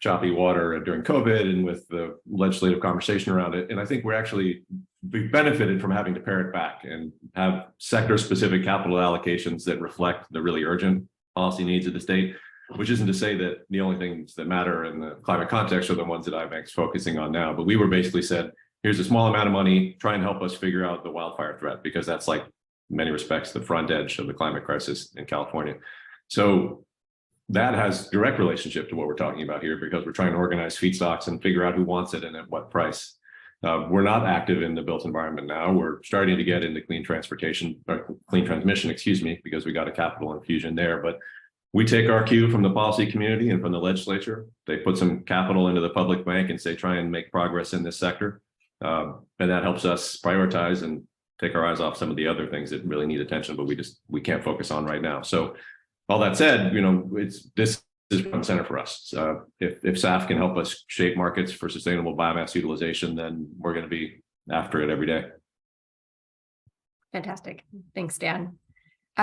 choppy water during COVID and with the legislative conversation around it. And I think we benefited from having to pare it back and have sector-specific capital allocations that reflect the really urgent policy needs of the state, which isn't to say that the only things that matter in the climate context are the ones that iBank's focusing on now. But we were basically said, here's a small amount of money, try and help us figure out the wildfire threat, because that's like, in many respects, the front edge of the climate crisis in California. So that has direct relationship to what we're talking about here, because we're trying to organize feedstocks and figure out who wants it and at what price. We're not active in the built environment now. We're starting to get into clean transmission, because we got a capital infusion there. But we take our cue from the policy community and from the legislature. They put some capital into the public bank and say, try and make progress in this sector. And that helps us prioritize and take our eyes off some of the other things that really need attention, but we can't focus on right now. So all that said, this is front and center for us. If SAF can help us shape markets for sustainable biomass utilization, then we're going to be after it every day. Fantastic. Thanks, Dan.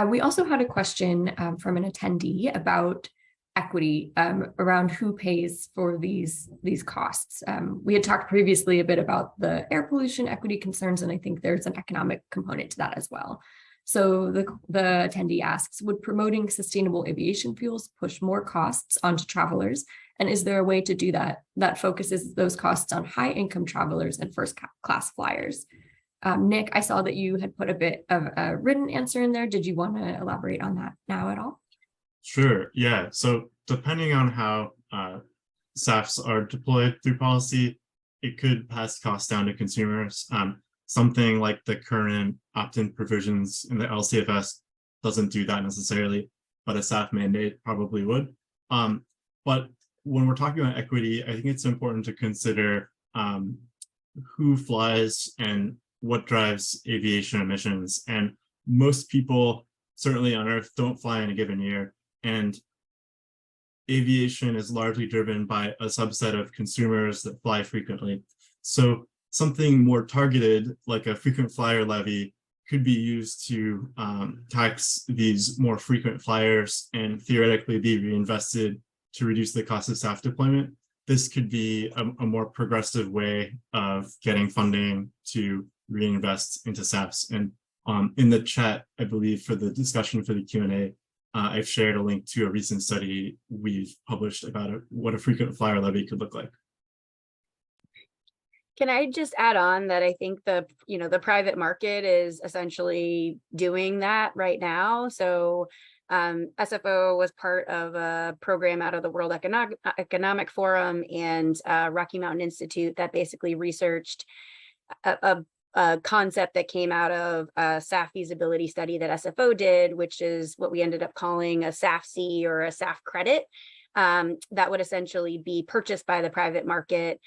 We also had a question from an attendee about equity around who pays for these costs. We had talked previously a bit about the air pollution equity concerns, and I think there's an economic component to that as well. So the attendee asks, would promoting sustainable aviation fuels push more costs onto travelers? And is there a way to do that focuses those costs on high income travelers and first class flyers? Nick, I saw that you had put a bit of a written answer in there. Did you want to elaborate on that now at all? Sure. Yeah. So depending on how SAFs are deployed through policy, it could pass costs down to consumers. Something like the current opt-in provisions in the LCFS doesn't do that necessarily, but a SAF mandate probably would. But when we're talking about equity, I think it's important to consider who flies and what drives aviation emissions. And most people, certainly on Earth, don't fly in a given year. And aviation is largely driven by a subset of consumers that fly frequently. So something more targeted, like a frequent flyer levy, could be used to tax these more frequent flyers and theoretically be reinvested to reduce the cost of SAF deployment. This could be a more progressive way of getting funding to reinvest into SAFs. And in the chat, I believe for the discussion for the Q&A, I've shared a link to a recent study we've published about what a frequent flyer levy could look like. Can I just add on that I think the private market is essentially doing that right now. So SFO was part of a program out of the World Economic Forum and Rocky Mountain Institute that basically researched a a concept that came out of a SAF feasibility study that SFO did, which is what we ended up calling a SAF-C or a SAF credit. That would essentially be purchased by the private market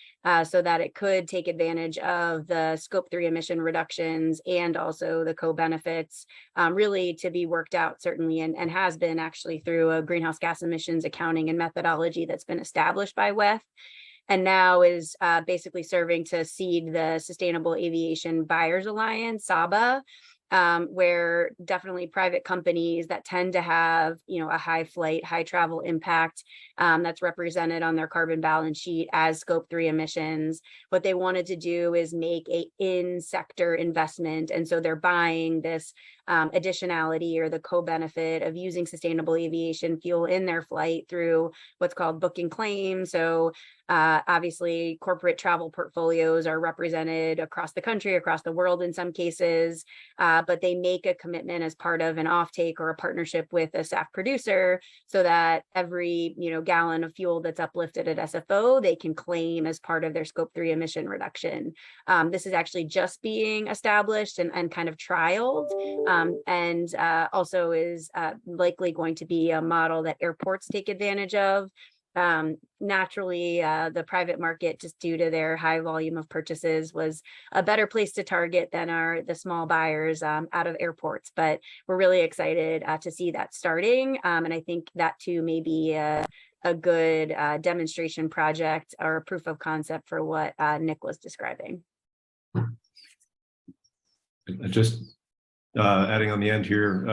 so that it could take advantage of the Scope 3 emission reductions and also the co-benefits, really to be worked out certainly, and has been actually through a greenhouse gas emissions accounting and methodology that's been established by WEF. And now is basically serving to seed the Sustainable Aviation Buyers Alliance, SABA, where definitely private companies that tend to have, a high flight, high travel impact that's represented on their carbon balance sheet as Scope 3 emissions. What they wanted to do is make a in-sector investment. And so they're buying this additionality or the co-benefit of using sustainable aviation fuel in their flight through what's called book and claim. So obviously corporate travel portfolios are represented across the country, across the world in some cases, but they make a commitment as part of an offtake or a partnership with a SAF producer so that every, gallon of fuel that's uplifted at SFO, they can claim as part of their Scope 3 emission reduction. This is actually just being established and kind of trialed, and also is likely going to be a model that airports take advantage of. Naturally, the private market, just due to their high volume of purchases, was a better place to target than the small buyers out of airports. But we're really excited to see that starting. And I think that too may be a good demonstration project or a proof of concept for what Nick was describing. Just adding on the end here,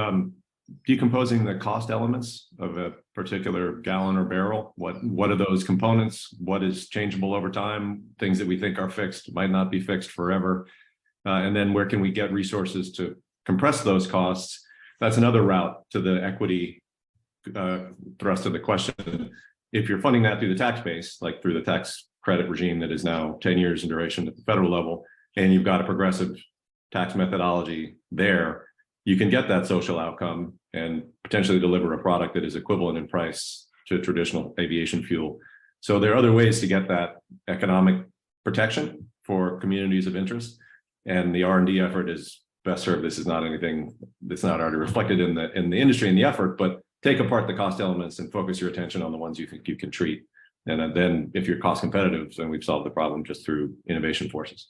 decomposing the cost elements of a particular gallon or barrel. What are those components? What is changeable over time? Things that we think are fixed might not be fixed forever. And then where can we get resources to compress those costs? That's another route to the equity thrust of the question. If you're funding that through the tax base, like through the tax credit regime that is now 10 years in duration at the federal level, and you've got a progressive tax methodology there, you can get that social outcome and potentially deliver a product that is equivalent in price to traditional aviation fuel. So there are other ways to get that economic protection for communities of interest. And the R&D effort is best served. This is not anything that's not already reflected in the industry and the effort, but take apart the cost elements and focus your attention on the ones you think you can treat. And then if you're cost competitive, then we've solved the problem just through innovation forces.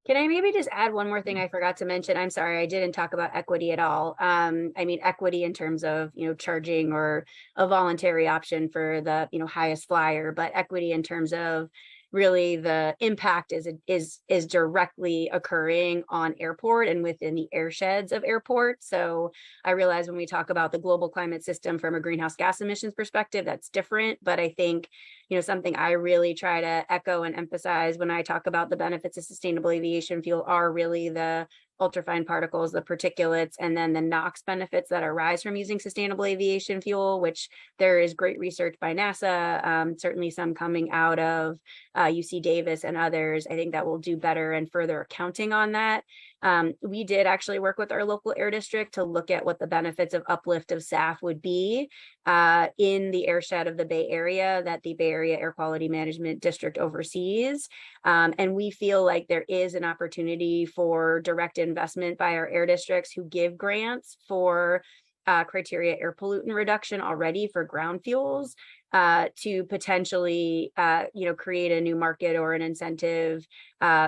Can I maybe just add one more thing I forgot to mention? I'm sorry, I didn't talk about equity at all. I mean, equity in terms of, charging or a voluntary option for the, highest flyer, but equity in terms of really the impact is directly occurring on airport and within the airsheds of airports. So I realize when we talk about the global climate system from a greenhouse gas emissions perspective, that's different. But I think, something I really try to echo and emphasize when I talk about the benefits of sustainable aviation fuel are really the ultrafine particles, the particulates, and then the NOx benefits that arise from using sustainable aviation fuel, which there is great research by NASA, certainly some coming out of UC Davis and others. I think that will do better and further accounting on that. We did actually work with our local air district to look at what the benefits of uplift of SAF would be in the airshed of the Bay Area that the Bay Area Air Quality Management District oversees. And we feel like there is an opportunity for direct investment by our air districts who give grants for criteria air pollutant reduction already for ground fuels to potentially, create a new market or an incentive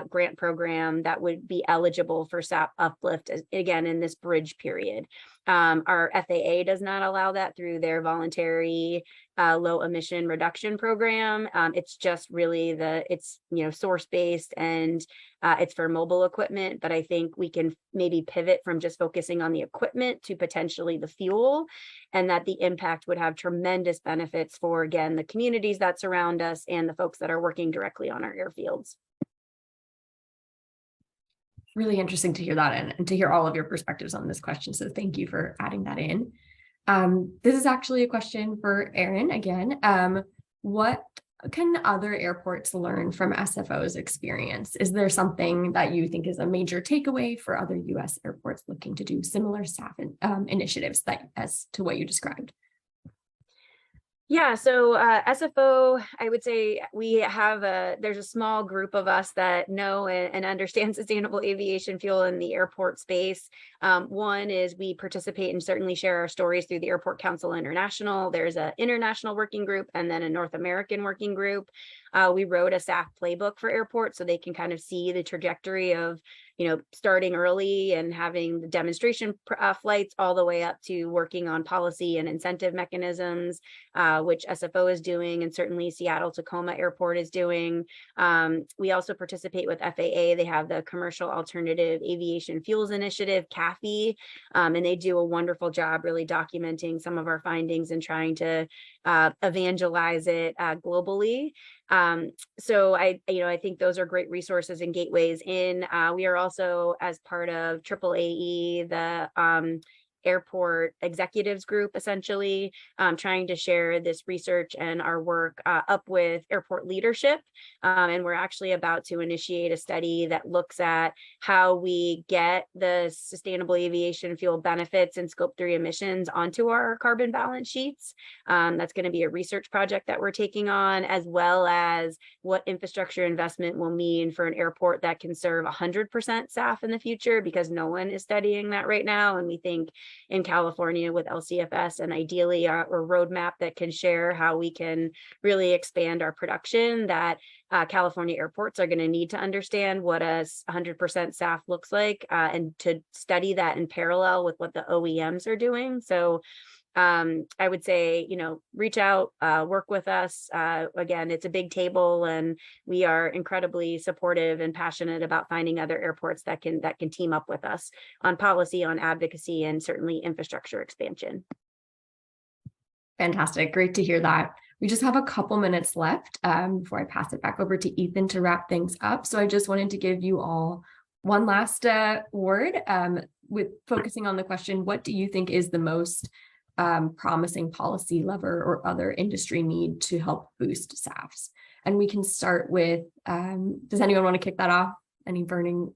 grant program that would be eligible for SAF uplift, again, in this bridge period. Our FAA does not allow that through their voluntary low emission reduction program. It's just really it's source based and it's for mobile equipment, but I think we can maybe pivot from just focusing on the equipment to potentially the fuel, and that the impact would have tremendous benefits for, again, the communities that surround us and the folks that are working directly on our airfields. Really interesting to hear that and to hear all of your perspectives on this question. So thank you for adding that in. This is actually a question for Erin again. What can other airports learn from SFO's experience? Is there something that you think is a major takeaway for other U.S. airports looking to do similar SAF initiatives as to what you described? Yeah, so SFO, I would say we have there's a small group of us that know and understand sustainable aviation fuel in the airport space. One is we participate and certainly share our stories through the Airport Council International. There's an international working group and then a North American working group. We wrote a SAF playbook for airports so they can kind of see the trajectory of, starting early and having the demonstration flights all the way up to working on policy and incentive mechanisms, which SFO is doing, and certainly Seattle Tacoma Airport is doing. We also participate with FAA. They have the Commercial Alternative Aviation Fuels Initiative, CAFE, and they do a wonderful job really documenting some of our findings and trying to evangelize it globally. So I think those are great resources and gateways in. We are also, as part of AAAE, the airport executives group, essentially trying to share this research and our work up with airport leadership. And we're actually about to initiate a study that looks at how we get the sustainable aviation fuel benefits and scope 3 emissions onto our carbon balance sheets. That's going to be a research project that we're taking on, as well as what infrastructure investment will mean for an airport that can serve 100% SAF in the future, because no one is studying that right now. And we think in California with LCFS and ideally a roadmap that can share how we can really expand our production, that California airports are going to need to understand what a 100% SAF looks like, and to study that in parallel with what the OEMs are doing. So I would say, reach out, work with us. Again, it's a big table, and we are incredibly supportive and passionate about finding other airports that can team up with us on policy, on advocacy, and certainly infrastructure expansion. Fantastic. Great to hear that. We just have a couple minutes left before I pass it back over to Ethan to wrap things up. So I just wanted to give you all one last word with focusing on the question, what do you think is the most promising policy lever or other industry need to help boost SAFs? And we can start with, does anyone want to kick that off? Any burning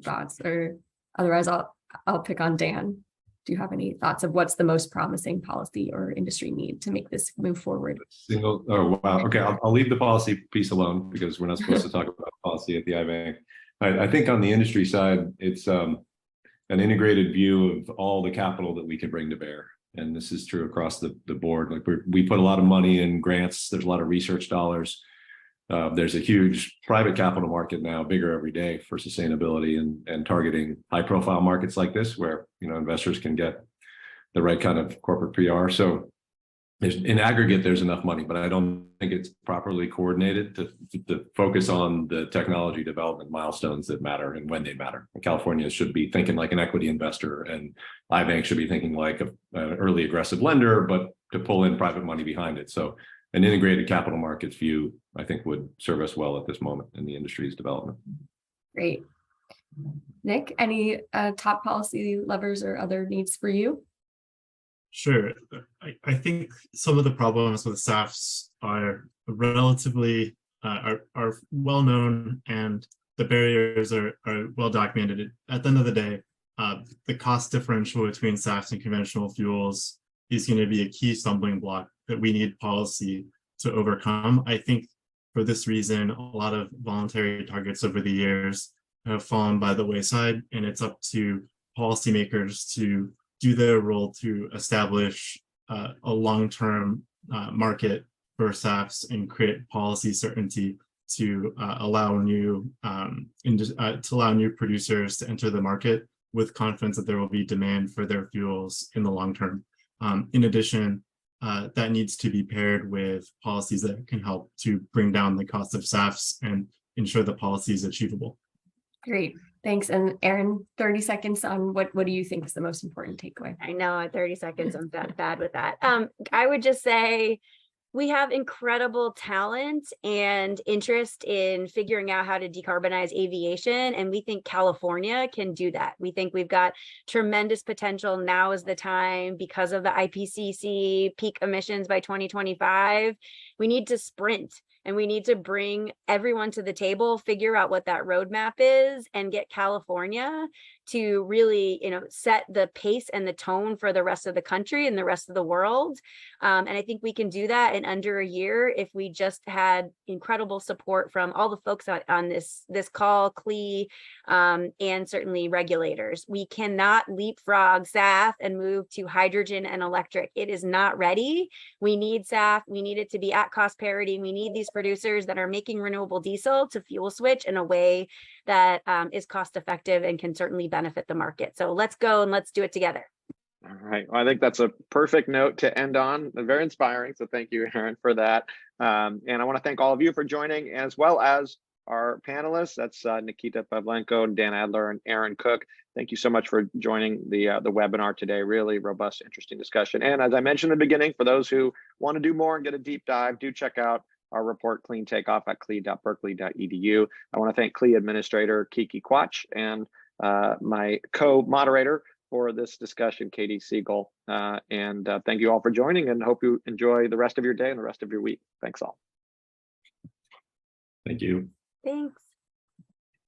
thoughts? Or otherwise I'll pick on Dan. Do you have any thoughts of what's the most promising policy or industry need to make this move forward? Oh, wow. Okay, I'll leave the policy piece alone because we're not supposed to talk about policy at the iBank. I think on the industry side, it's an integrated view of all the capital that we can bring to bear. And this is true across the board. Like we put a lot of money in grants. There's a lot of research dollars. There's a huge private capital market now, bigger every day, for sustainability and targeting high profile markets like this, where investors can get the right kind of corporate PR. So in aggregate, there's enough money, but I don't think it's properly coordinated to focus on the technology development milestones that matter and when they matter. California should be thinking like an equity investor, and iBank should be thinking like an early aggressive lender, but to pull in private money behind it. So an integrated capital markets view, I think, would serve us well at this moment in the industry's development. Great. Nick, any top policy levers or other needs for you? Sure. I think some of the problems with SAFs are relatively are well known, and the barriers are well documented. At the end of the day, the cost differential between SAFs and conventional fuels is going to be a key stumbling block that we need policy to overcome. I think for this reason, a lot of voluntary targets over the years have fallen by the wayside, and it's up to policymakers to do their role to establish a long-term market for SAFs and create policy certainty to allow new producers to enter the market with confidence that there will be demand for their fuels in the long term. In addition, that needs to be paired with policies that can help to bring down the cost of SAFs and ensure the policy is achievable. Great. Thanks. And Erin, 30 seconds on what do you think is the most important takeaway? I know at 30 seconds, I'm bad with that. I would just say we have incredible talent and interest in figuring out how to decarbonize aviation. And we think California can do that. We think we've got tremendous potential. Now is the time because of the IPCC peak emissions by 2025. We need to sprint. And we need to bring everyone to the table, figure out what that roadmap is, and get California to really, set the pace and the tone for the rest of the country and the rest of the world. And I think we can do that in under a year if we just had incredible support from all the folks on this call, CLEE, and certainly regulators. We cannot leapfrog SAF and move to hydrogen and electric. It is not ready. We need SAF. We need it to be at cost parity. We need these producers that are making renewable diesel to fuel switch in a way that is cost effective and can certainly benefit the market. So let's go and let's do it together. All right. Well, I think that's a perfect note to end on. Very inspiring. So thank you, Erin, for that. And I want to thank all of you for joining, as well as our panelists. That's Nikita Pavlenko, Dan Adler, and Erin Cooke. Thank you so much for joining the webinar today. Really robust, interesting discussion. And as I mentioned in the beginning, for those who want to do more and get a deep dive, do check out our report, Clean Takeoff, at clee.berkeley.edu. I want to thank CLEE Administrator Kiki Quach and my co-moderator for this discussion, Katie Siegel. And thank you all for joining, and hope you enjoy the rest of your day and the rest of your week. Thanks all. Thank you. Thanks.